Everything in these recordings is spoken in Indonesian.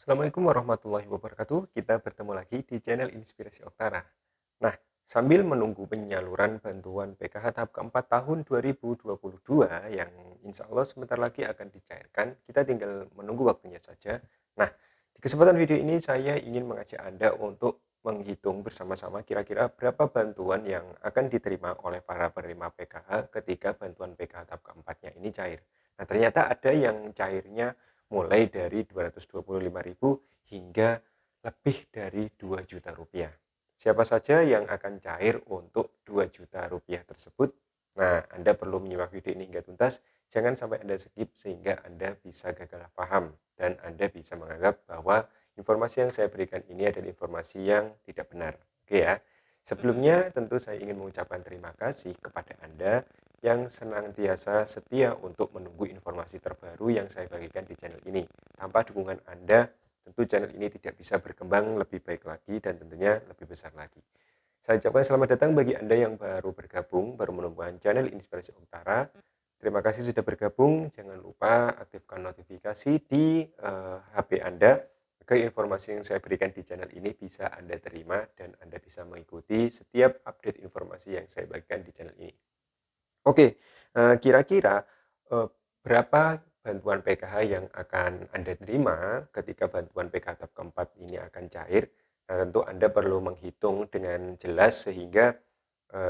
Assalamualaikum warahmatullahi wabarakatuh. Kita bertemu lagi di channel Inspirasi Oktara. Nah, sambil menunggu penyaluran bantuan PKH tahap keempat tahun 2022 yang insya Allah sebentar lagi akan dicairkan, kita tinggal menunggu waktunya saja. Nah, di kesempatan video ini saya ingin mengajak Anda untuk menghitung bersama-sama kira-kira berapa bantuan yang akan diterima oleh para penerima PKH ketika bantuan PKH tahap keempatnya ini cair. Nah, ternyata ada yang cairnya mulai dari 225.000 hingga lebih dari 2 juta rupiah. Siapa saja yang akan cair untuk 2 juta rupiah tersebut? Nah, Anda perlu menyimak video ini hingga tuntas, jangan sampai Anda skip sehingga Anda bisa gagal paham dan Anda bisa menganggap bahwa informasi yang saya berikan ini adalah informasi yang tidak benar. Oke ya. Sebelumnya tentu saya ingin mengucapkan terima kasih kepada Anda yang senantiasa setia untuk menunggu informasi terbaru yang saya bagikan di channel ini. Tanpa dukungan Anda, tentu channel ini tidak bisa berkembang lebih baik lagi dan tentunya lebih besar lagi. Saya ucapkan selamat datang bagi Anda yang baru bergabung, baru menemukan channel Inspirasi Utara. Terima kasih sudah bergabung. Jangan lupa aktifkan notifikasi di HP Anda agar informasi yang saya berikan di channel ini bisa Anda terima dan Anda bisa mengikuti setiap update informasi yang saya bagikan di channel ini. Oke, kira-kira, berapa bantuan PKH yang akan Anda terima ketika bantuan PKH tahap keempat ini akan cair? Nah, tentu Anda perlu menghitung dengan jelas sehingga,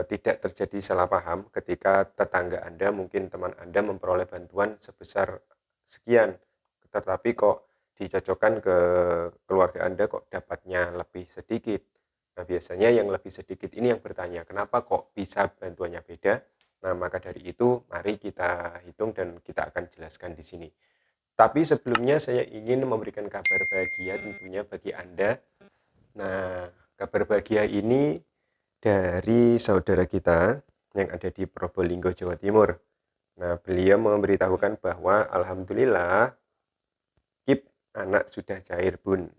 tidak terjadi salah paham ketika tetangga Anda, mungkin teman Anda memperoleh bantuan sebesar sekian, tetapi kok dicocokkan ke keluarga Anda kok dapatnya lebih sedikit. Nah, biasanya yang lebih sedikit ini yang bertanya, "Kenapa kok bisa bantuannya beda?" Nah, maka dari itu mari kita hitung dan kita akan jelaskan di sini. Tapi sebelumnya saya ingin memberikan kabar bahagia tentunya bagi Anda. Nah, kabar bahagia ini dari saudara kita yang ada di Probolinggo, Jawa Timur. Nah, beliau memberitahukan bahwa alhamdulillah KIP anak sudah cair, Bun.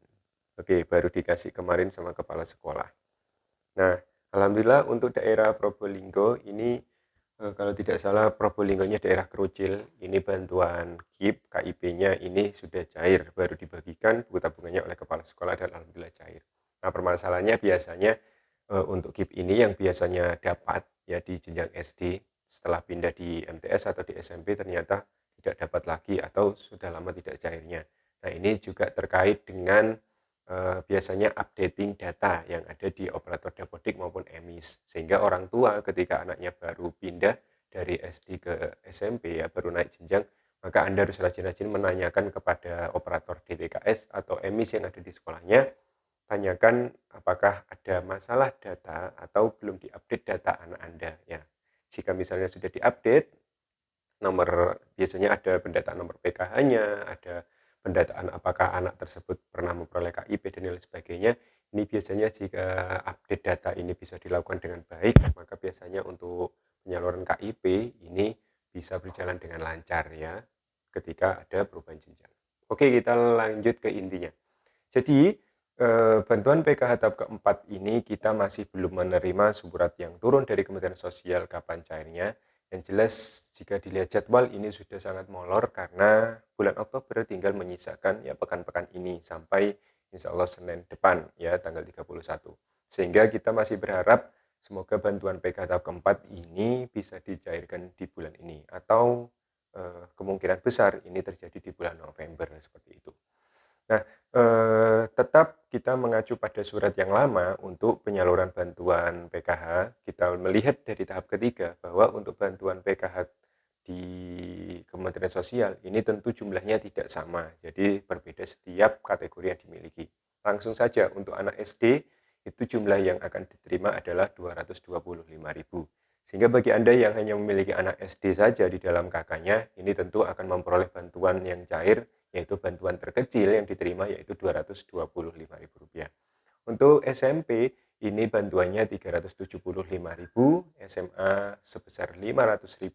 Oke, baru dikasih kemarin sama kepala sekolah. Nah, alhamdulillah untuk daerah Probolinggo ini, kalau tidak salah Probolinggonya daerah Krucil, ini bantuan KIP-nya ini sudah cair, baru dibagikan buku tabungannya oleh kepala sekolah dan alhamdulillah cair. Nah, permasalahannya biasanya, untuk KIP ini yang biasanya dapat ya di jenjang SD, setelah pindah di MTS atau di SMP ternyata tidak dapat lagi atau sudah lama tidak cairnya. Nah, ini juga terkait dengan biasanya updating data yang ada di operator dapodik maupun emis. Sehingga orang tua ketika anaknya baru pindah dari SD ke SMP ya, baru naik jenjang, maka Anda harus rajin-rajin menanyakan kepada operator DTKS atau emis yang ada di sekolahnya, tanyakan apakah ada masalah data atau belum diupdate data anak Anda ya. Jika misalnya sudah diupdate, nomor biasanya ada pendataan nomor PKH-nya, ada pendataan apakah anak tersebut pernah memperoleh KIP dan lain sebagainya. Ini biasanya jika update data ini bisa dilakukan dengan baik, maka biasanya untuk penyaluran KIP ini bisa berjalan dengan lancar ya ketika ada perubahan jenjang. Oke, kita lanjut ke intinya. Jadi, bantuan PKH tahap keempat ini kita masih belum menerima surat yang turun dari Kementerian Sosial kapan cairnya. Yang jelas jika dilihat jadwal ini sudah sangat molor karena bulan Oktober tinggal menyisakan ya pekan-pekan ini sampai insya Allah Senin depan ya tanggal 31. Sehingga kita masih berharap semoga bantuan PKH tahap keempat ini bisa dicairkan di bulan ini atau kemungkinan besar ini terjadi di bulan November seperti itu. Nah, tetap kita mengacu pada surat yang lama untuk penyaluran bantuan PKH. Kita melihat dari tahap ketiga bahwa untuk bantuan PKH di Kementerian Sosial ini tentu jumlahnya tidak sama, jadi berbeda setiap kategori yang dimiliki. Langsung saja untuk anak SD itu jumlah yang akan diterima adalah 225.000. Sehingga bagi Anda yang hanya memiliki anak SD saja di dalam kakaknya, ini tentu akan memperoleh bantuan yang cair, yaitu bantuan terkecil yang diterima yaitu Rp225.000. Untuk SMP ini bantuannya Rp375.000, SMA sebesar Rp500.000.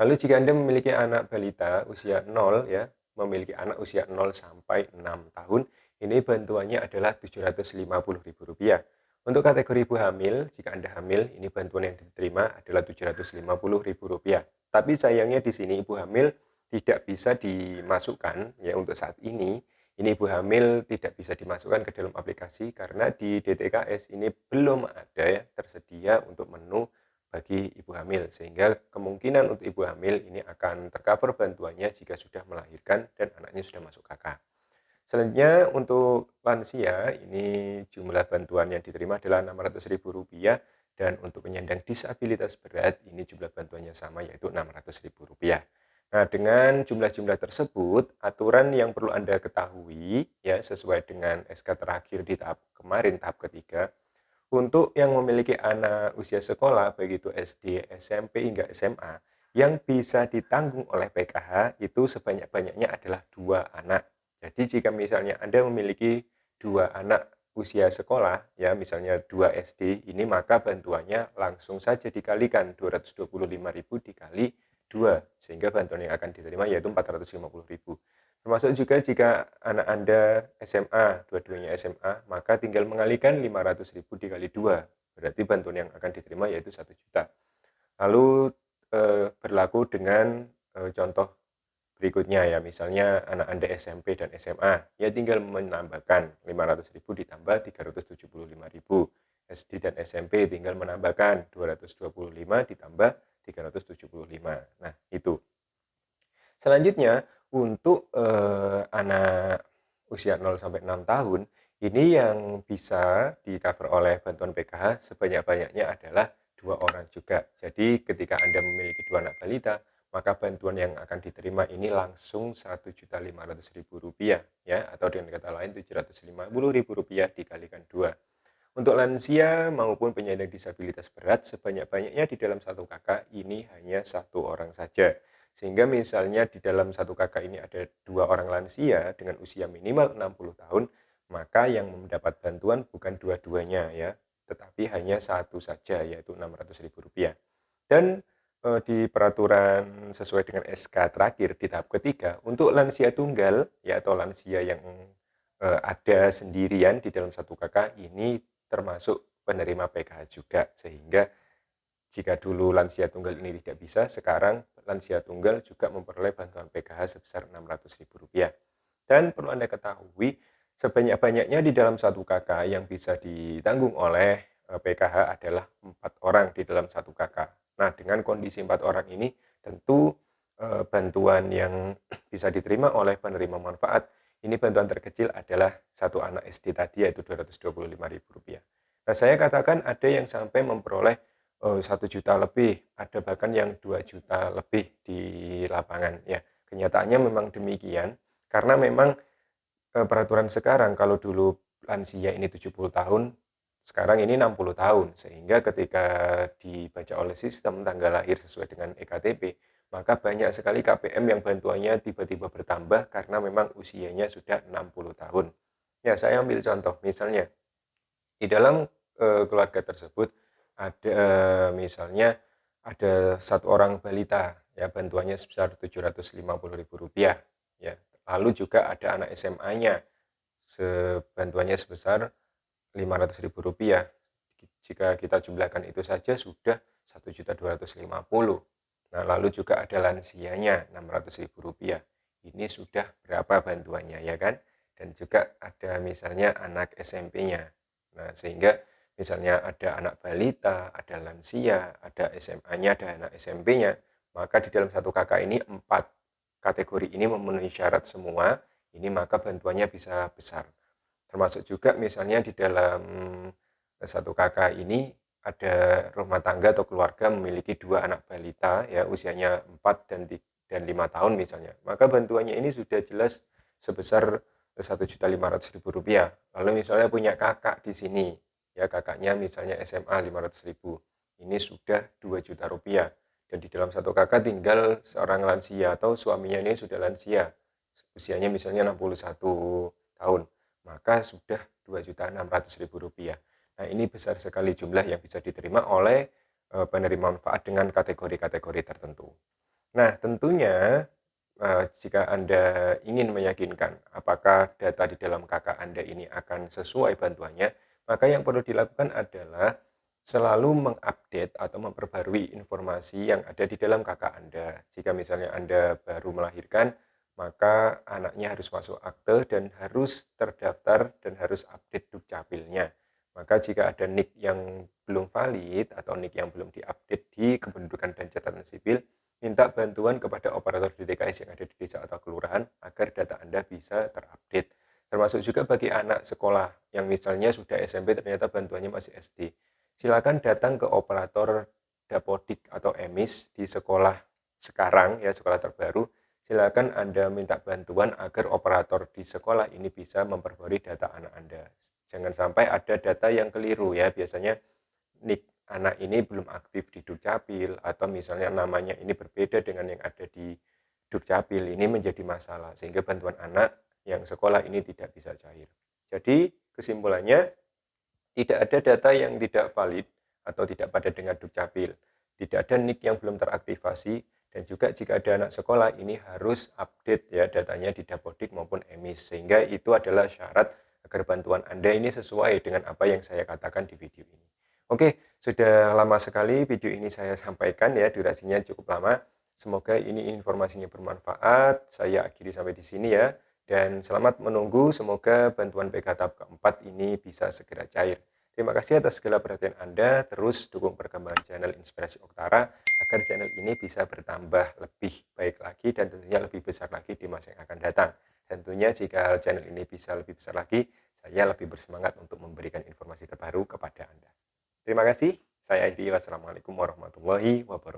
Lalu jika Anda memiliki anak balita usia 0 ya, memiliki anak usia 0 sampai 6 tahun, ini bantuannya adalah Rp750.000. Untuk kategori ibu hamil, jika Anda hamil, ini bantuan yang diterima adalah Rp750.000. Tapi sayangnya di sini ibu hamil tidak bisa dimasukkan ya untuk saat ini ibu hamil tidak bisa dimasukkan ke dalam aplikasi karena di DTKS ini belum ada ya tersedia untuk menu bagi ibu hamil, sehingga kemungkinan untuk ibu hamil ini akan tercover bantuannya jika sudah melahirkan dan anaknya sudah masuk KK. Selanjutnya untuk lansia ini jumlah bantuan yang diterima adalah Rp600.000 dan untuk penyandang disabilitas berat ini jumlah bantuannya sama yaitu Rp600.000. Nah, dengan jumlah-jumlah tersebut, aturan yang perlu Anda ketahui ya sesuai dengan SK terakhir di tahap kemarin, tahap ketiga, untuk yang memiliki anak usia sekolah baik itu SD, SMP hingga SMA yang bisa ditanggung oleh PKH itu sebanyak-banyaknya adalah 2 anak. Jadi jika misalnya Anda memiliki 2 anak usia sekolah ya misalnya 2 SD ini maka bantuannya langsung saja dikalikan 225.000 dikali 2 sehingga bantuan yang akan diterima yaitu 450.000. Termasuk juga jika anak Anda SMA, dua-duanya SMA, maka tinggal mengalihkan 500.000 dikali 2, berarti bantuan yang akan diterima yaitu 1 juta. Lalu berlaku dengan contoh berikutnya ya, misalnya anak Anda SMP dan SMA, ya tinggal menambahkan 500.000 ditambah 375.000. SD dan SMP tinggal menambahkan 225 ditambah 375. Nah, itu. Selanjutnya untuk anak usia 0 sampai 6 tahun, ini yang bisa di-cover oleh bantuan PKH sebanyak-banyaknya adalah 2 orang juga. Jadi ketika Anda memiliki 2 anak balita, maka bantuan yang akan diterima ini langsung Rp1.500.000 ya, atau dengan kata lain Rp750.000 dikalikan 2. Untuk lansia maupun penyandang disabilitas berat sebanyak-banyaknya di dalam satu kakak ini hanya 1 orang saja. Sehingga misalnya di dalam satu kakak ini ada 2 orang lansia dengan usia minimal 60 tahun, maka yang mendapat bantuan bukan dua-duanya ya, tetapi hanya satu saja yaitu Rp600.000. Dan di peraturan sesuai dengan SK terakhir di tahap ketiga untuk lansia tunggal ya atau lansia yang ada sendirian di dalam satu kakak ini termasuk penerima PKH juga, sehingga jika dulu lansia tunggal ini tidak bisa, sekarang lansia tunggal juga memperoleh bantuan PKH sebesar Rp600.000. Dan perlu Anda ketahui, sebanyak-banyaknya di dalam satu kakak yang bisa ditanggung oleh PKH adalah 4 orang di dalam satu kakak. Nah, dengan kondisi 4 orang ini, tentu bantuan yang bisa diterima oleh penerima manfaat ini bantuan terkecil adalah 1 anak SD tadi yaitu Rp225.000. Nah, saya katakan ada yang sampai memperoleh 1 juta lebih, ada bahkan yang 2 juta lebih di lapangan ya. Kenyataannya memang demikian karena memang peraturan sekarang kalau dulu lansia ini 70 tahun, sekarang ini 60 tahun. Sehingga ketika dibaca oleh sistem tanggal lahir sesuai dengan EKTP, maka banyak sekali KPM yang bantuannya tiba-tiba bertambah karena memang usianya sudah 60 tahun. Ya, saya ambil contoh, misalnya di dalam keluarga tersebut ada misalnya ada 1 orang balita, ya bantuannya sebesar Rp750.000 ya. Lalu juga ada anak SMA-nya, bantuannya sebesar Rp500.000. Jika kita jumlahkan itu saja sudah Rp1.250.000. Nah, lalu juga ada lansianya Rp600.000. Ini sudah berapa bantuannya ya kan? Dan juga ada misalnya anak SMP-nya. Nah, sehingga misalnya ada anak balita, ada lansia, ada SMA-nya, ada anak SMP-nya, maka di dalam satu kakak ini 4 kategori ini memenuhi syarat semua, ini maka bantuannya bisa besar. Termasuk juga misalnya di dalam satu kakak ini ada rumah tangga atau keluarga memiliki 2 anak balita ya usianya 4 dan 5 tahun misalnya. Maka bantuannya ini sudah jelas sebesar Rp1.500.000. Lalu misalnya punya kakak di sini, ya kakaknya misalnya SMA 500.000. Ini sudah Rp2 juta. Dan di dalam satu kakak tinggal seorang lansia atau suaminya ini sudah lansia. Usianya misalnya 61 tahun. Maka sudah Rp2.600.000. Nah, ini besar sekali jumlah yang bisa diterima oleh penerima manfaat dengan kategori-kategori tertentu. Nah, tentunya jika Anda ingin meyakinkan apakah data di dalam KK Anda ini akan sesuai bantuannya, maka yang perlu dilakukan adalah Selalu mengupdate atau memperbarui informasi yang ada di dalam KK Anda. Jika misalnya Anda baru melahirkan, maka anaknya harus masuk akte dan harus terdaftar dan harus update Dukcapilnya. Maka jika ada NIK yang belum valid atau NIK yang belum diupdate di Kependudukan dan Catatan Sipil, minta bantuan kepada operator DTKS yang ada di desa atau kelurahan agar data Anda bisa terupdate. Termasuk juga bagi anak sekolah yang misalnya sudah SMP ternyata bantuannya masih SD. Silakan datang ke operator Dapodik atau EMIS di sekolah sekarang ya, sekolah terbaru. Silakan Anda minta bantuan agar operator di sekolah ini bisa memperbarui data anak Anda. Jangan sampai ada data yang keliru ya, biasanya NIK anak ini belum aktif di Dukcapil atau misalnya namanya ini berbeda dengan yang ada di Dukcapil, ini menjadi masalah sehingga bantuan anak yang sekolah ini tidak bisa cair. Jadi kesimpulannya, tidak ada data yang tidak valid atau tidak pada dengan Dukcapil. Tidak ada NIK yang belum teraktivasi dan juga jika ada anak sekolah ini harus update ya datanya di Dapodik maupun EMIS sehingga itu adalah syarat agar bantuan Anda ini sesuai dengan apa yang saya katakan di video ini. Oke, sudah lama sekali video ini saya sampaikan ya, durasinya cukup lama. Semoga ini informasinya bermanfaat. Saya akhiri sampai di sini ya. Dan selamat menunggu, semoga bantuan PK tahap keempat ini bisa segera cair. Terima kasih atas segala perhatian Anda, terus dukung perkembangan channel Inspirasi Oktara, agar channel ini bisa bertambah lebih baik lagi dan tentunya lebih besar lagi di masa yang akan datang. Tentunya jika channel ini bisa lebih besar lagi, saya lebih bersemangat untuk memberikan informasi terbaru kepada Anda. Terima kasih, saya Aidi, wassalamualaikum warahmatullahi wabarakatuh.